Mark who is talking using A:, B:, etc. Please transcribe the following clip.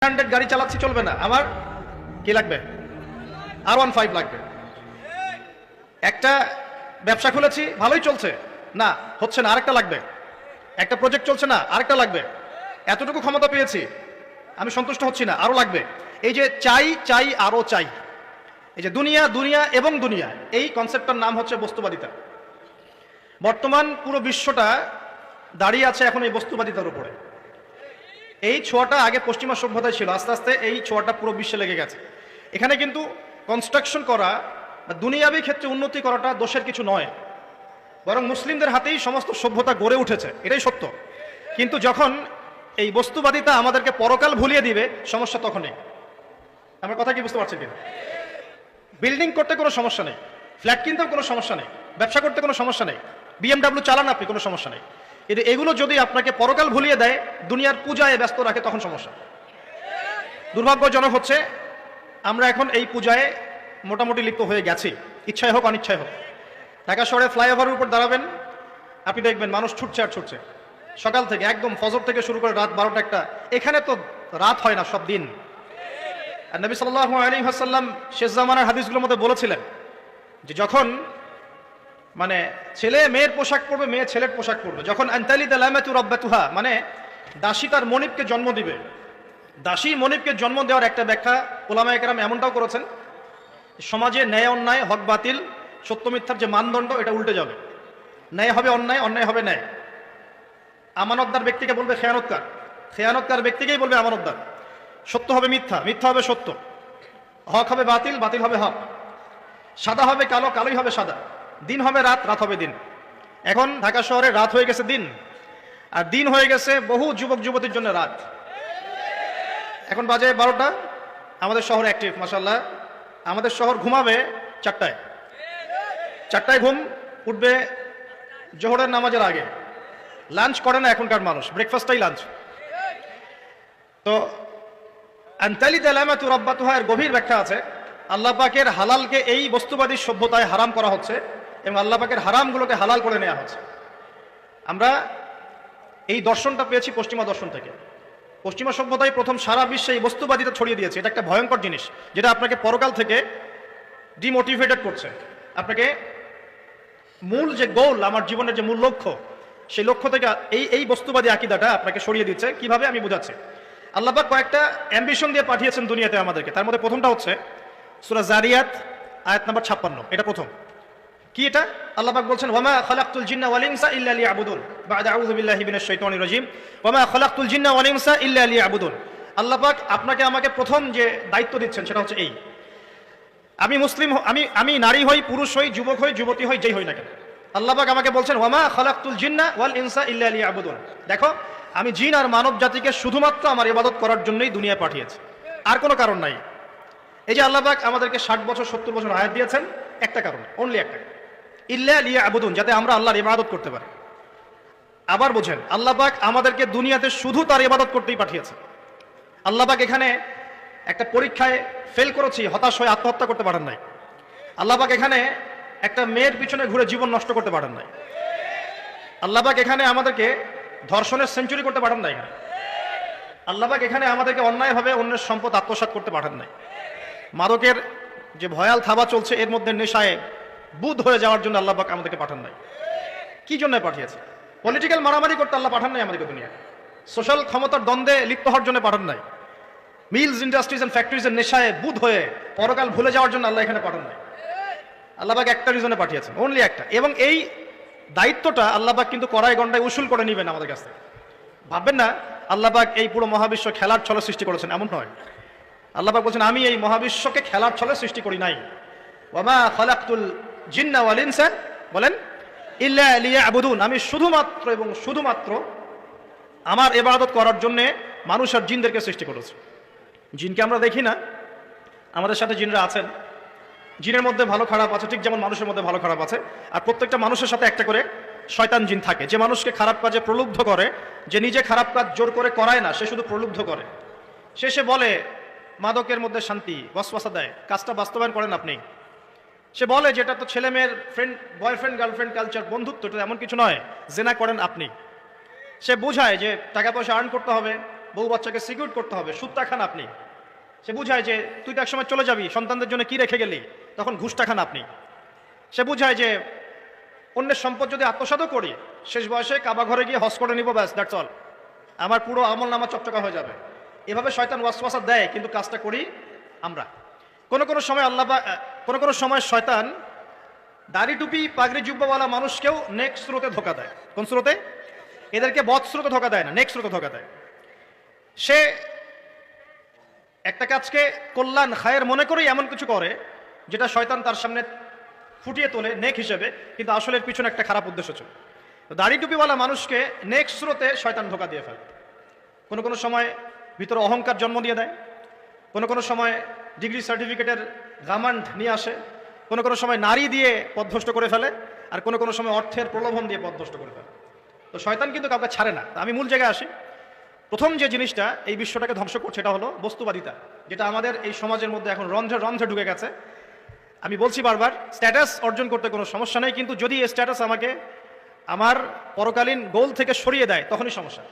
A: 100 গাড়ি চালাচ্ছি চলবে না, আমার কি লাগবে? R15 লাগবে। একটা ব্যবসা খুলেছি, ভালোই চলছে, না হচ্ছে না, আরেকটা লাগবে। একটা প্রজেক্ট চলছে না, আরেকটা লাগবে। এতটুকু ক্ষমতা পেয়েছি, আমি সন্তুষ্ট হচ্ছি না, আরো লাগবে। এই যে চাই চাই আরো চাই, এই যে দুনিয়া দুনিয়া এবং দুনিয়া, এই কনসেপ্টটার নাম হচ্ছে বস্তুবাদিতা। বর্তমান পুরো বিশ্বটা দাঁড়িয়ে আছে এখন এই বস্তুবাদিতার উপরে। এই ছোঁয়াটা আগে পশ্চিমা সভ্যতায় ছিল, আস্তে আস্তে এই ছোঁয়াটা পুরো বিশ্বে লেগে গেছে। এখানে কিন্তু কনস্ট্রাকশন করা বা দুনিয়াবী ক্ষেত্রে উন্নতি করাটা দোষের কিছু নয়, বরং মুসলিমদের হাতেই সমস্ত সভ্যতা গড়ে উঠেছে, এটাই সত্য। কিন্তু যখন এই বস্তুবাদিতা আমাদেরকে পরকাল ভুলিয়ে দিবে, সমস্যা তখনই। আমার কথা কি বুঝতে পারছেন কিনা? বিল্ডিং করতে কোনো সমস্যা নেই, ফ্ল্যাট কিনতেও কোনো সমস্যা নেই, ব্যবসা করতে কোনো সমস্যা নেই, BMW চালান আপনি, কোনো সমস্যা নেই। কিন্তু এগুলো যদি আপনাকে পরকাল ভুলিয়ে দেয়, দুনিয়ার পূজায় ব্যস্ত রাখে, তখন সমস্যা। দুর্ভাগ্যজনক হচ্ছে আমরা এখন এই পূজায় মোটামুটি লিপ্ত হয়ে গেছি, ইচ্ছায় হোক অনিচ্ছায় হোক। ঢাকা শহরে ফ্লাইওভারের উপর দাঁড়াবেন, আপনি দেখবেন মানুষ ছুটছে আর ছুটছে, সকাল থেকে একদম ফজর থেকে শুরু করে রাত 12টা 1টা। এখানে তো রাত হয় না, সব দিন। আর নবী সাল্লাল্লাহু আলাইহি ওয়াসাল্লাম শেষ জামানার হাদিসগুলোর মধ্যে বলেছিলেন যে যখন মানে ছেলে মেয়ের পোশাক পরবে, মেয়ে ছেলের পোশাক পরবে, যখন আনতালিদা লামাতু রাব্বাতুহা, মানে দাসী তার মনিবকে জন্ম দিবে। দাসী মনিবকে জন্ম দেওয়ার একটা ব্যাখ্যা উলামায়ে কেরাম এমনটাও করেছেন, সমাজে ন্যায় অন্যায়, হক বাতিল, সত্য মিথ্যার যে মানদণ্ড, এটা উল্টে যাবে। ন্যায় হবে অন্যায়, অন্যায় হবে ন্যায়। আমানতদার ব্যক্তিকে বলবে খেয়ানতকার, খেয়ানতকার ব্যক্তিকেই বলবে আমানতদার। সত্য হবে মিথ্যা, মিথ্যা হবে সত্য। হক হবে বাতিল, বাতিল হবে হক। সাদা হবে কালো, কালোই হবে সাদা। দিন হবে রাত, রাত হবে দিন। এখন ঢাকা শহরে রাত হয়ে গেছে দিন, আর দিন হয়ে গেছে বহু যুবক যুবতীর জন্য রাত। এখন বাজে 12টা, আমাদের শহর অ্যাক্টিভ মাশাআল্লাহ। আমাদের শহর ঘুমাবে 4টায়, 4টায় ঘুম উঠবে জোহরের নামাজের আগে। লাঞ্চ করে না এখনকার মানুষ, ব্রেকফাস্টটাই লাঞ্চ। তো আনতালিদা লামাতু রাব্বাতুহা এর গভীর ব্যাখ্যা আছে। আল্লাহ পাকের হালালকে এই বস্তুবাদী সভ্যতায় হারাম করা হচ্ছে, এবং আল্লাহ পাকের হারামগুলোকে হালাল করে নেওয়া হচ্ছে। আমরা এই দর্শনটা পেয়েছি পশ্চিমা দর্শন থেকে। পশ্চিমা সভ্যতায় প্রথম সারা বিশ্বে এই বস্তুবাদিতা ছড়িয়ে দিয়েছে। এটা একটা ভয়ঙ্কর জিনিস, যেটা আপনাকে পরকাল থেকে ডিমোটিভেটেড করছে। আপনাকে মূল যে গোল, আমার জীবনের যে মূল লক্ষ্য, সেই লক্ষ্য থেকে এই বস্তুবাদী আকীদাটা আপনাকে সরিয়ে দিচ্ছে। কিভাবে আমি বুঝাচ্ছি। আল্লাহ পাক কয়েকটা অ্যাম্বিশন দিয়ে পাঠিয়েছেন দুনিয়াতে আমাদেরকে। তার মধ্যে প্রথমটা হচ্ছে সূরা জারিয়াত আয়াত নাম্বার 56, এটা প্রথম। কি এটা? আল্লাহ পাক বলছেন, ওয়ামা খালাকতুল জিন্না ওয়াল ইনসা ইল্লা লিয়াবুদুন, বা'দা আউযু বিল্লাহি মিনাশ শাইতানির রাজীম, ওয়ামা খালাকতুল জিন্না ওয়াল ইনসা ইল্লা লিয়াবুদুন। আল্লাহ পাক আপনাকে আমাকে প্রথম যে দায়িত্ব দিচ্ছেন সেটা হচ্ছে এই, আমি মুসলিম, আমি নারী হই, পুরুষ হই, যুবক হই, যুবতী হই, যেই হই না কেন, আল্লাহ পাক আমাকে বলছেন, ওয়ামা খালাকতুল জিন্না ওয়াল ইনসা ইল্লা লিয়াবুদুন। দেখো, আমি জিন আর মানব জাতিকে শুধুমাত্র আমার ইবাদত করার জন্যই দুনিয়ায় পাঠিয়েছি, আর কোনো কারণ নাই। এই যে আল্লাহ পাক আমাদেরকে 60 বছর 70 বছর হায়াত দিয়েছেন, একটা কারণে, অনলি একটা, ইল্লা লিয়াবুদুন, যাতে আমরা আল্লাহর ইবাদত করতে পারি। আবার বোঝেন, আল্লাহ পাক আমাদেরকে দুনিয়াতে শুধু তার ইবাদত করতেই পাঠিয়েছে। আল্লাহ পাক এখানে একটা পরীক্ষায় ফেল করেছি, হতাশ হয়ে আত্মহত্যা করতে পারেন নাই। আল্লাহ পাক এখানে একটা মেয়ের পিছনে ঘুরে জীবন নষ্ট করতে পারেন নাই। আল্লাহ পাক এখানে আমাদেরকে ধর্ষণের সেঞ্চুরি করতে পারেন নাই। আল্লাহ পাক এখানে আমাদেরকে অন্যায়ভাবে অন্যের সম্পদ আত্মসাৎ করতে পারেন নাই। মাদকের যে ভয়াল থাবা চলছে, এর মধ্যে নেশায় বুধ হয়ে যাওয়ার জন্য আল্লাহ পাক আমাদেরকে পাঠান নাই। কি জন্য পাঠিয়েছে? পলিটিক্যাল মারামারি করতে আল্লাহ পাঠান নাই আমাদেরকে দুনিয়ায়। সোশ্যাল ক্ষমতার দ্বন্দ্বে লিপ্ত হওয়ার জন্য পাঠান নাই। মিলস, ইন্ডাস্ট্রিজ এন্ড ফ্যাক্টরিজের নেশায় বুধ হয়ে পরকাল ভুলে যাওয়ার জন্য আল্লাহ এখানে পাঠান নাই। আল্লাহ পাক একটা রিজনে পাঠিয়েছেন, অনলি একটা। এবং এই দায়িত্বটা আল্লাহ পাক কিন্তু কড়াই গন্ডায় উসুল করে নেবেন আমাদের কাছ থেকে। ভাববেন না আল্লাহ পাক এই পুরো মহাবিশ্ব খেলার ছলে সৃষ্টি করেছেন, এমন নয়। আল্লাহ পাক বলছেন, আমি এই মহাবিশ্বকে খেলার ছলে সৃষ্টি করি নাই। ওয়ামা খালাকতুল জিন্না ওয়াল ইনসা, বলেন, ইল্লা লিয়াবুদুন, আমি শুধুমাত্র এবং শুধুমাত্র আমার ইবাদত করার জন্য মানুষ আর জিনদেরকে সৃষ্টি করেছি। জিনকে আমরা দেখি না, আমাদের সাথে জিনরা আছেন। জিনের মধ্যে ভালো খারাপ আছে, ঠিক যেমন মানুষের মধ্যে ভালো খারাপ আছে। আর প্রত্যেকটা মানুষের সাথে একটা করে শয়তান জিন থাকে, যে মানুষকে খারাপ কাজে প্রলুব্ধ করে, যে নিজে খারাপ কাজ জোর করে করায় না, সে শুধু প্রলুব্ধ করে। সে বলে মাদকের মধ্যে শান্তি, ওয়াসওয়াসা দেয়, কাজটা বাস্তবায়ন করেন আপনি। সে বলে যেটা তো ছেলে মেয়ের ফ্রেন্ড, বয়ফ্রেন্ড গার্লফ্রেন্ড কালচার, বন্ধুত্ব, এটা এমন কিছু নয়, জেনা করেন আপনি। সে বোঝায় যে টাকা পয়সা আর্ন করতে হবে, বউ বাচ্চাকে সিকিউর করতে হবে, সুদটা খান আপনি। সে বুঝায় যে তুই তো একসময় চলে যাবি, সন্তানদের জন্য কি রেখে গেলি, তখন ঘুষটা খান আপনি। সে বুঝায় যে অন্যের সম্পদ যদি আত্মসাৎও করি, শেষ বয়সে কাবা ঘরে গিয়ে হজ করে নিব, ব্যাস, দ্যাটস অল, আমার পুরো আমল নামা চকচকা হয়ে যাবে। এভাবে শয়তান ওয়াসওয়াসা দেয়, কিন্তু কাজটা করি আমরা। কোনো সময় কোনো সময় শয়তান দাড়ি টুপি পাগড়ি জুব্বাওয়ালা মানুষকেও নেক স্রোতে ধোকা দেয়। কোন স্রোতে? এদেরকে বদ স্রোতে ধোকা দেয় না, নেক স্রোতে ধোকা দেয়। সে একটা কাজকে কল্যাণ খায়ের মনে করেই এমন কিছু করে যেটা শয়তান তার সামনে ফুটিয়ে তোলে নেক হিসেবে, কিন্তু আসলে এর পিছনে একটা খারাপ উদ্দেশ্য ছিল। তো দাড়ি টুপিওয়ালা মানুষকে নেক স্রোতে শয়তান ধোকা দিয়ে ফেলে। কোনো সময় ভিতরে অহংকার জন্ম দিয়ে দেয়, কোনো সময় ডিগ্রি সার্টিফিকেটের গামান্ড নিয়ে আসে, কোনো সময় নারী দিয়ে পথভ্রষ্ট করে ফেলে, আর কোনো সময় অর্থের প্রলোভন দিয়ে পথভ্রষ্ট করে ফেলে। তো শয়তান কিন্তু কাউকে ছাড়ে না। আমি মূল জায়গায় আসি। প্রথম যে জিনিসটা এই বিশ্বটাকে ধ্বংস করছে এটা হলো বস্তুবাদিতা, যেটা আমাদের এই সমাজের মধ্যে এখন রন্ধ্রে রন্ধ্রে ঢুকে গেছে। আমি বলছি বারবার, স্ট্যাটাস অর্জন করতে কোনো সমস্যা নেই, কিন্তু যদি এই স্ট্যাটাস আমাকে আমার পরকালীন গোল থেকে সরিয়ে দেয় তখনই সমস্যা।